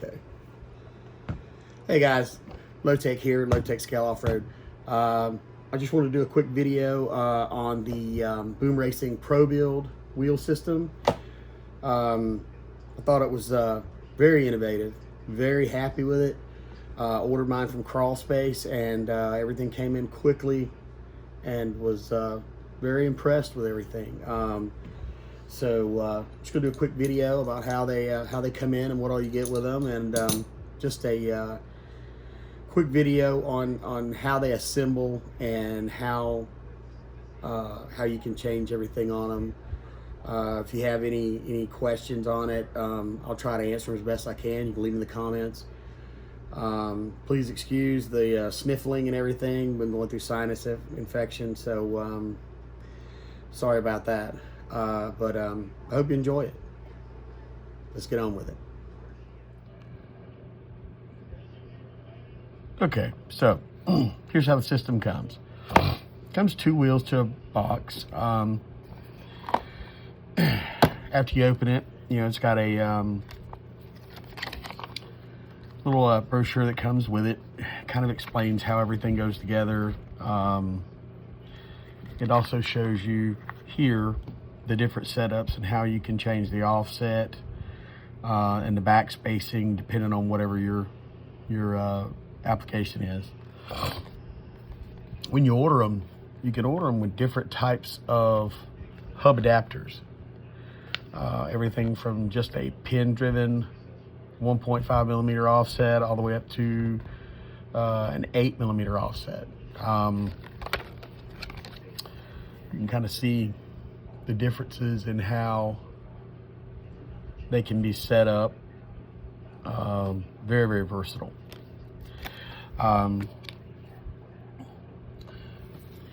Okay. Hey guys, Low Tech here, Low Tech Scale Off-Road. I just want to do a quick video on the Boom Racing ProBuild wheel system. I thought it was very innovative, very happy with it. Ordered mine from Crawl Space, and everything came in quickly, and was very impressed with everything. So just gonna do a quick video about how they come in and what all you get with them, and just a quick video on how they assemble and how you can change everything on them. If you have any questions on it, I'll try to answer them as best I can. You can leave them in the comments. Please excuse the sniffling and everything. Been going through sinus infection, so sorry about that. But I hope you enjoy it. Let's get on with it. Okay, so here's how the system comes. Comes two wheels to a box. After you open it, it's got a little brochure that comes with it. Kind of explains how everything goes together. It also shows you here the different setups and how you can change the offset and the back spacing depending on whatever your application is. When you order them, you can order them with different types of hub adapters. Everything from just a pin-driven 1.5 millimeter offset all the way up to an 8 millimeter offset. You can kind of see the differences in how they can be set up. Very, very versatile.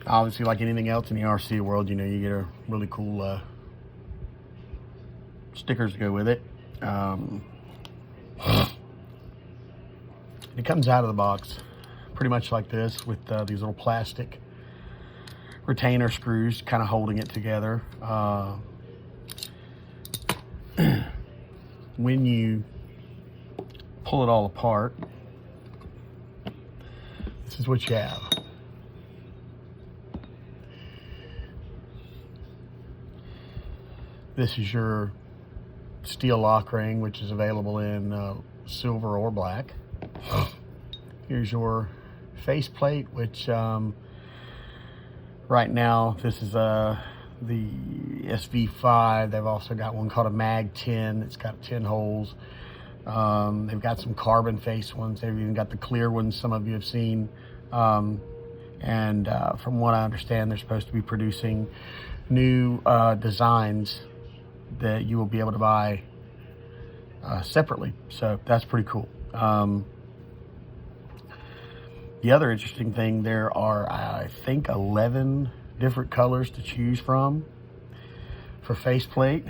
Obviously, like anything else in the RC world, you get a really cool stickers to go with it. It comes out of the box pretty much like this, with these little plastic retainer screws kind of holding it together. When you pull it all apart, this is what you have. This is your steel lock ring, which is available in silver or black. Here's your face plate, which right now this is the SV5. They've also got one called a Mag 10. It's got 10 holes. They've got some carbon face ones. They've even got the clear ones some of you have seen. And from what I understand, they're supposed to be producing new designs that you will be able to buy separately. So that's pretty cool. The other interesting thing, there are, I think, 11 different colors to choose from for faceplate,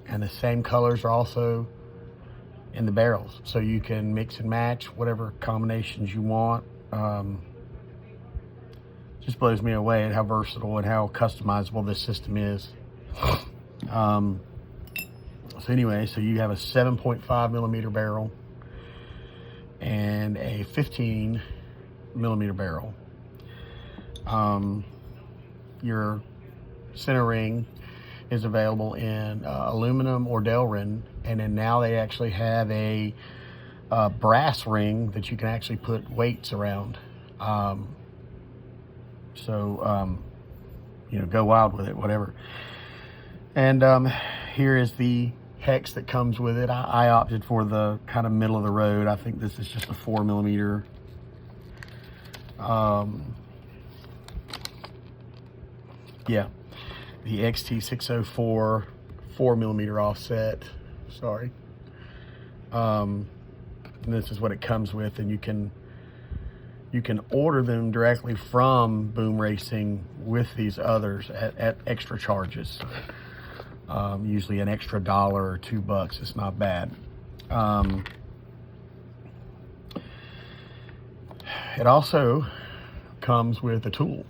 and the same colors are also in the barrels, so you can mix and match whatever combinations you want. Just blows me away at how versatile and how customizable this system is. So anyway, so you have a 7.5 millimeter barrel and a 15 millimeter barrel. Your center ring is available in aluminum or Delrin, and then now they actually have a brass ring that you can actually put weights around. Go wild with it, whatever. And here is the hex that comes with it. I opted for the kind of middle of the road. I think this is just a 4 millimeter. Yeah, the XT604 4 millimeter offset. Sorry. And this is what it comes with, and you can order them directly from Boom Racing with these others at extra charges. Usually an extra $1 or $2. It's not bad. It also comes with a tool.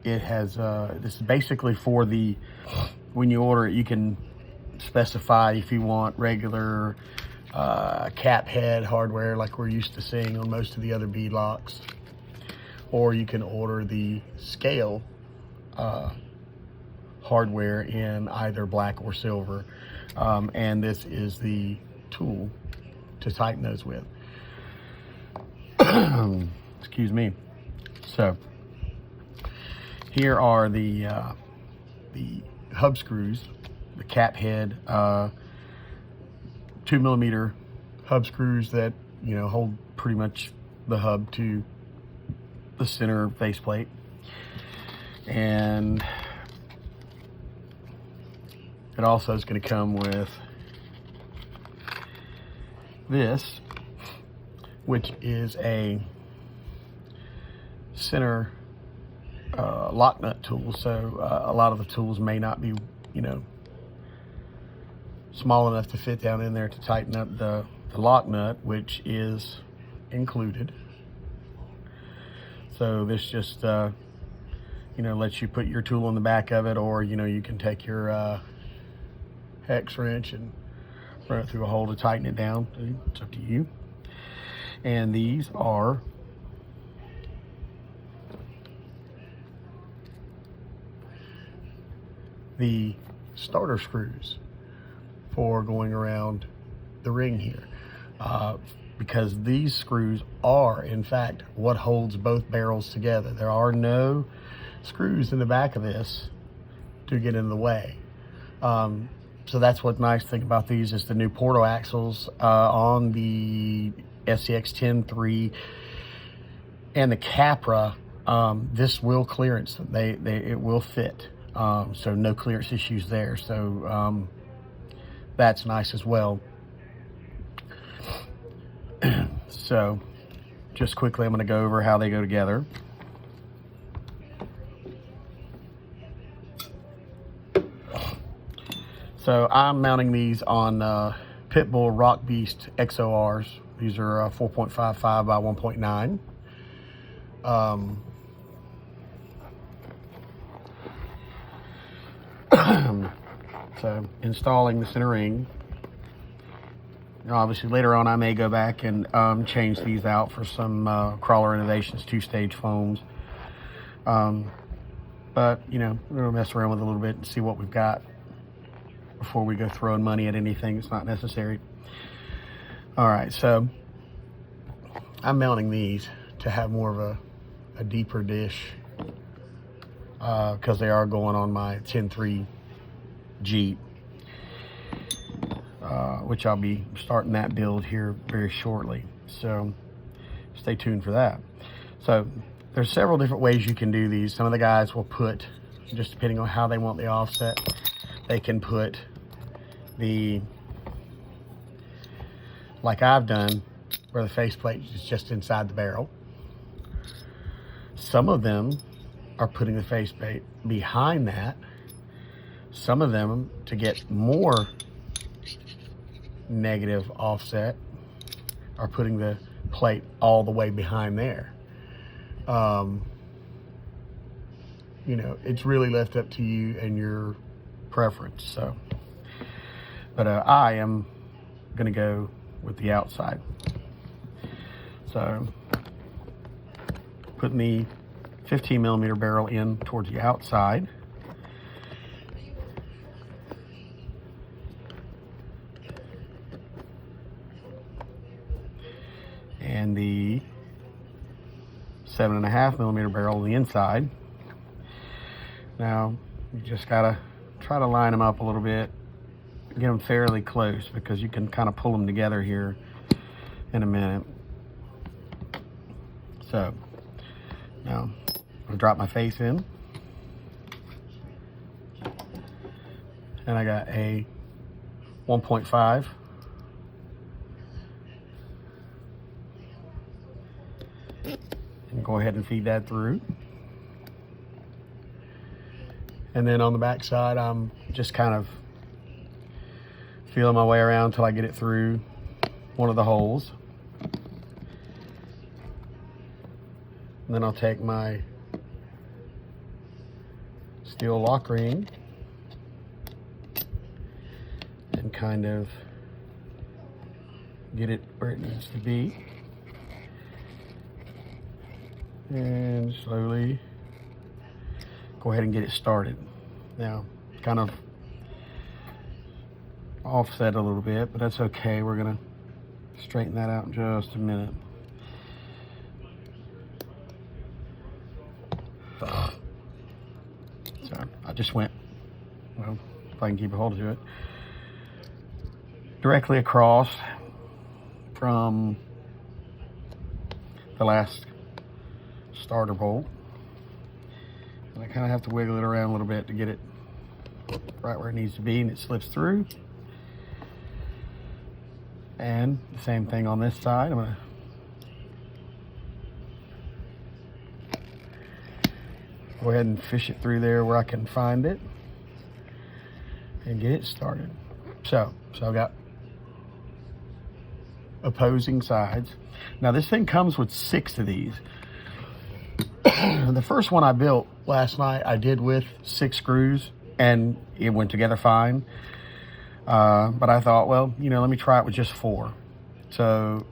It has this is basically for the, when you order it, you can specify if you want regular cap head hardware like we're used to seeing on most of the other bead locks, or you can order the scale hardware in either black or silver, and this is the tool to tighten those with. Excuse me. So here are the hub screws, the cap head 2mm hub screws that, you know, hold pretty much the hub to the center faceplate. And it also is going to come with this, which is a center lock nut tool. So a lot of the tools may not be, you know, small enough to fit down in there to tighten up the lock nut, which is included. So this just you know, lets you put your tool on the back of it, or, you know, you can take your hex wrench and run it through a hole to tighten it down. It's up to you. And these are the starter screws for going around the ring here, because these screws are in fact what holds both barrels together. There are no screws in the back of this to get in the way. So that's what nice thing about these is the new Porto axles on the SCX 10-3 and the Capra. This will clearance. It will fit. So no clearance issues there. So that's nice as well. So just quickly, I'm going to go over how they go together. So I'm mounting these on Pitbull Rock Beast XORs. These are 4.55 by 1.9. So installing the center ring. Obviously later on I may go back and change these out for some Crawler Innovations 2-stage foams. But, you know, we're going to mess around with it a little bit and see what we've got before we go throwing money at anything that's not necessary. All right, so I'm mounting these to have more of a deeper dish because they are going on my 10-3 Jeep, which I'll be starting that build here very shortly. So stay tuned for that. So there's several different ways you can do these. Some of the guys will put, just depending on how they want the offset, they can put the, like I've done, where the faceplate is just inside the barrel. Some of them are putting the faceplate behind that. Some of them, to get more negative offset, are putting the plate all the way behind there. You know, it's really left up to you and your preference. So, but I am gonna go with the outside. So putting the 15mm barrel in towards the outside. And the 7.5mm barrel on the inside. Now you just gotta try to line them up a little bit, get them fairly close, because you can kind of pull them together here in a minute. So now I'll drop my face in, and I got a 1.5 and go ahead and feed that through. And then on the back side, I'm just kind of feeling my way around until I get it through one of the holes. And then I'll take my steel lock ring and kind of get it where it needs to be. And slowly go ahead and get it started. Now, kind of offset a little bit, but that's okay. We're gonna straighten that out in just a minute. So I just went, well, if I can keep a hold of it, directly across from the last starter bolt. And I kind of have to wiggle it around a little bit to get it right where it needs to be, and it slips through. And the same thing on this side. I'm gonna go ahead and fish it through there where I can find it and get it started. So I've got opposing sides. Now this thing comes with 6 of these. The first one I built last night, I did with 6 screws and it went together fine. But I thought, well, let me try it with just 4. So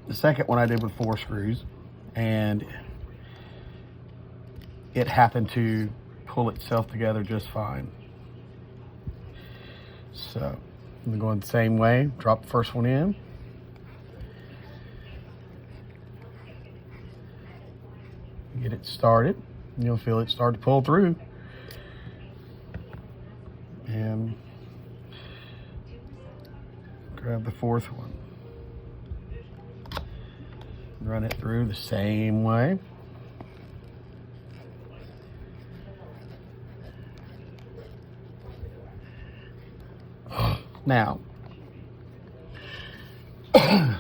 the second one I did with 4 screws, and it happened to pull itself together just fine. So I'm going the same way, drop the first one in. Get it started, and you'll feel it start to pull through. And grab the 4th one. Run it through the same way. Now,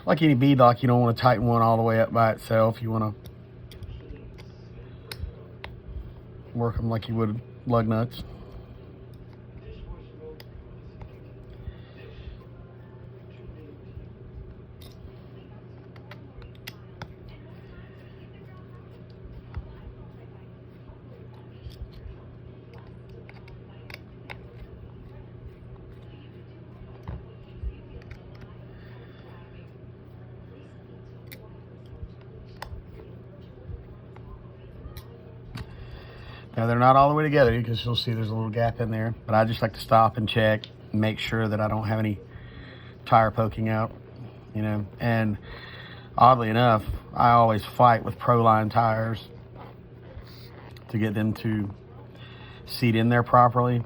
like any bead lock, you don't want to tighten one all the way up by itself. You want to work them like you would lug nuts. Now they're not all the way together because you'll see there's a little gap in there, but I just like to stop and check and make sure that I don't have any tire poking out, and oddly enough, I always fight with Proline tires to get them to seat in there properly.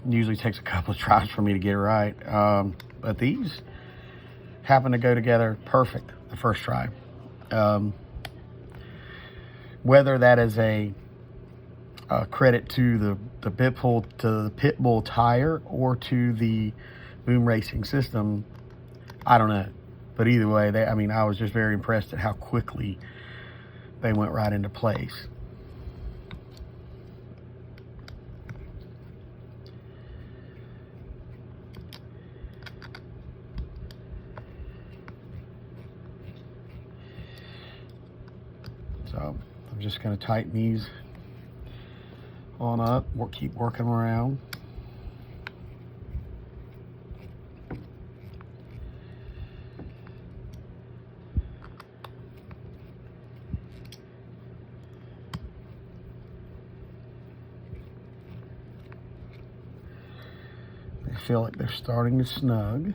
Usually takes a couple of tries for me to get it right, but these happen to go together perfect the first try. Whether that is a credit to the Pitbull tire or to the Boom Racing system, I don't know. But either way, I was just very impressed at how quickly they went right into place. So I'm just going to tighten these on up, keep working around. They feel like they're starting to snug.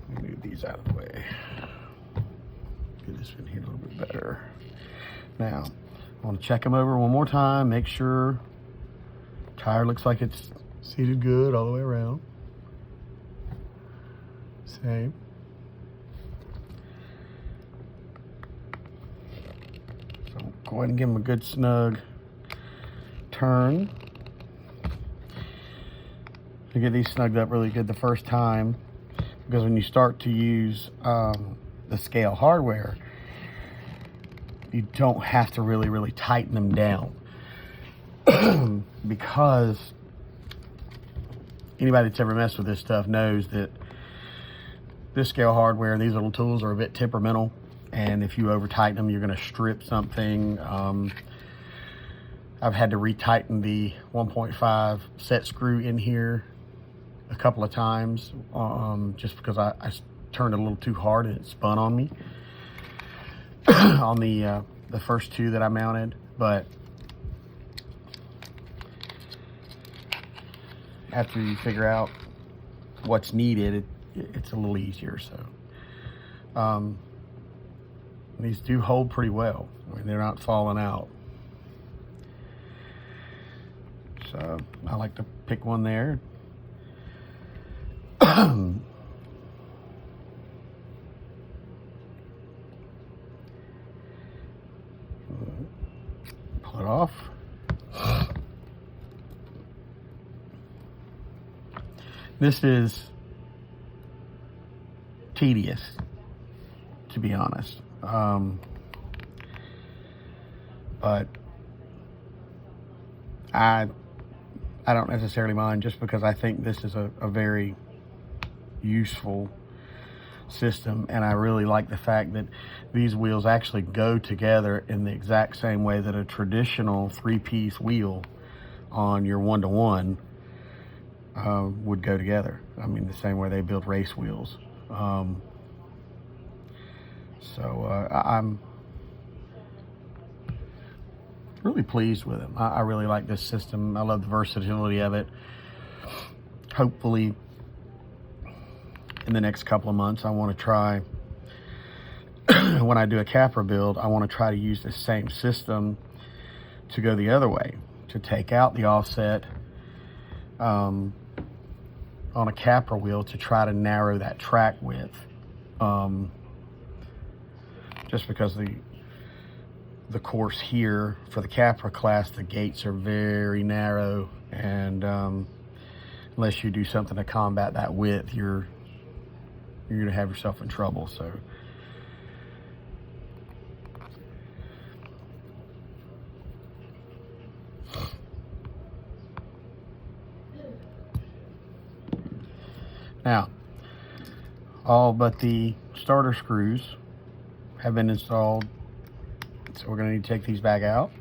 Move these out of the way. Get this in here a little bit better. Now, I want to check them over one more time, make sure tire looks like it's seated good all the way around. Same. So go ahead and give them a good snug turn. To get these snugged up really good the first time, because when you start to use the scale hardware, you don't have to really tighten them down. Because anybody that's ever messed with this stuff knows that this scale hardware and these little tools are a bit temperamental, and if you over tighten them, you're going to strip something. I've had to retighten the 1.5 set screw in here a couple of times, just because I turned it a little too hard and it spun on me on the first two that I mounted. But after you figure out what's needed, it's a little easier. So these do hold pretty well. I mean, they're not falling out. So I like to pick one there. Pull it off. This is tedious, to be honest. But I don't necessarily mind, just because I think this is a very useful system, and I really like the fact that these wheels actually go together in the exact same way that a traditional 3-piece wheel on your 1-to-1 would go together. I mean, the same way they build race wheels. I'm really pleased with them. I really like this system. I love the versatility of it. Hopefully, in the next couple of months, I want to try, when I do a capper build, I want to try to use the same system to go the other way, to take out the offset on a capper wheel to try to narrow that track width. Just because the course here for the capper class, the gates are very narrow, and unless you do something to combat that width, you're gonna have yourself in trouble. So now, all but the starter screws have been installed, so we're gonna need to take these back out.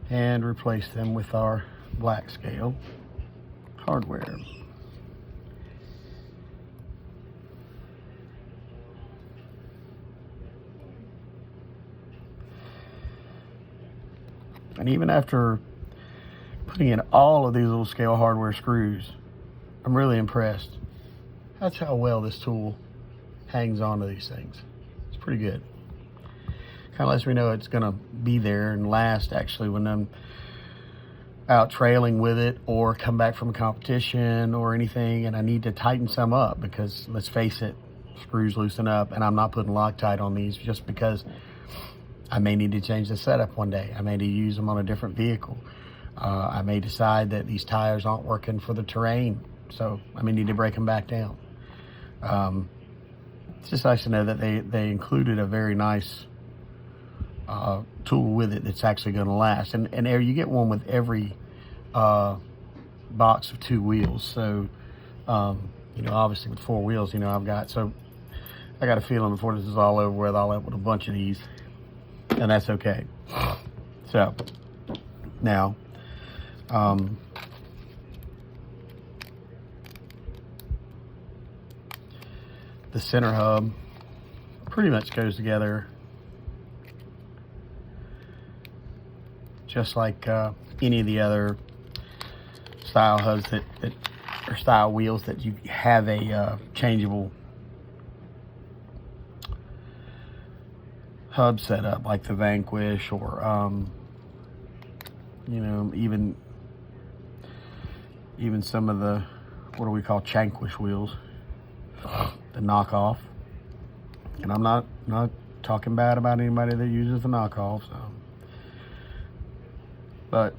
And replace them with our black scale hardware. And even after putting in all of these little scale hardware screws, I'm really impressed. That's how well this tool hangs on to these things. It's pretty good. Kind of lets me know it's gonna be there and last, actually, when I'm out trailing with it or come back from a competition or anything and I need to tighten some up, because let's face it, screws loosen up, and I'm not putting Loctite on these just because I may need to change the setup one day. I may need to use them on a different vehicle. I may decide that these tires aren't working for the terrain, so I may need to break them back down. It's just nice to know that they included a very nice tool with it that's actually going to last. And you get one with every box of 2 wheels. So, obviously with 4 wheels, I got a feeling before this is all over with, I'll end up with a bunch of these. And that's okay. So now, the center hub pretty much goes together just like any of the other style hubs that or style wheels that you have a changeable hub setup, like the Vanquish, or even some of the, what do we call, Chanquish wheels, the knockoff. And I'm not talking bad about anybody that uses the knockoff, so. But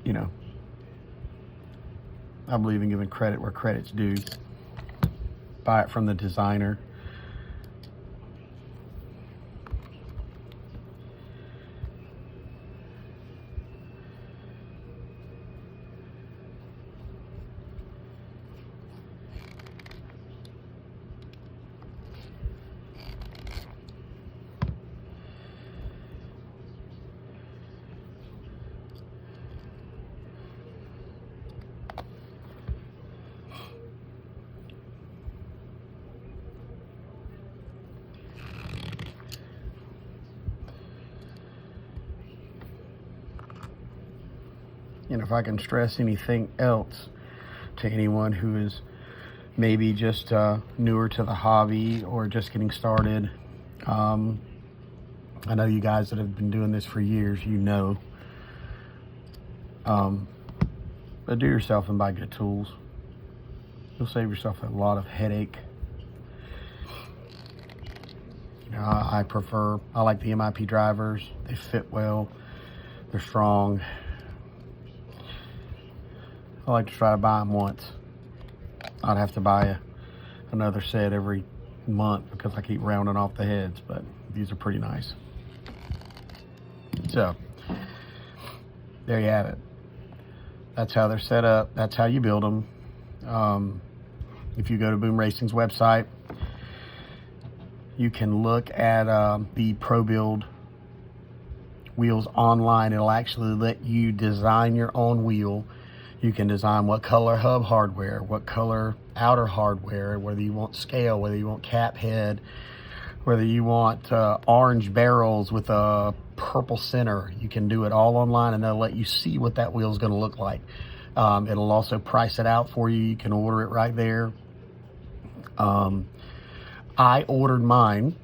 I believe in giving credit where credit's due. Buy it from the designer. if I can stress anything else to anyone who is maybe just newer to the hobby or just getting started, I know you guys that have been doing this for years, but do yourself and buy good tools. You'll save yourself a lot of headache. I like the MIP drivers. They fit well. They're strong. I like to try to buy them once. I'd have to buy another set every month because I keep rounding off the heads, but these are pretty nice. So, there you have it. That's how they're set up. That's how you build them. If you go to Boom Racing's website, you can look at the ProBuild wheels online. It'll actually let you design your own wheel. You can design what color hub hardware, what color outer hardware, whether you want scale, whether you want cap head, whether you want orange barrels with a purple center. You can do it all online, and they'll let you see what that wheel is going to look like. It'll also price it out for you. You can order it right there. I ordered mine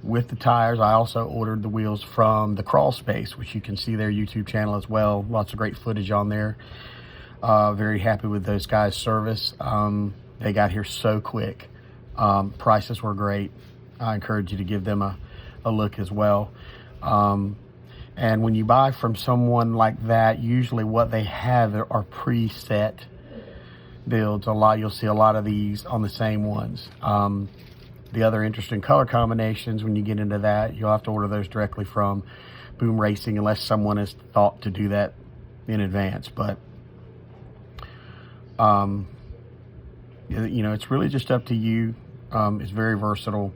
with the tires. I also ordered the wheels from the Crawl Space, which you can see their YouTube channel as well. Lots of great footage on there. Very happy with those guys' service. They got here so quick. Prices were great. I encourage you to give them a look as well. And when you buy from someone like that, usually what they have are preset builds. You'll see a lot of these on the same ones. The other interesting color combinations, when you get into that, you'll have to order those directly from Boom Racing unless someone has thought to do that in advance. But it's really just up to you. It's very versatile,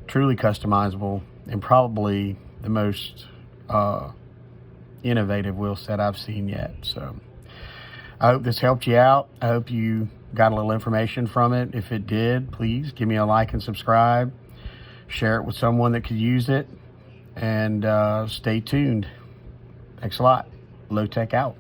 truly customizable, and probably the most innovative wheel set I've seen yet. So I hope this helped you out. I hope you got a little information from it. If it did, please give me a like and subscribe. Share it with someone that could use it. And stay tuned. Thanks a lot. Low Tech out.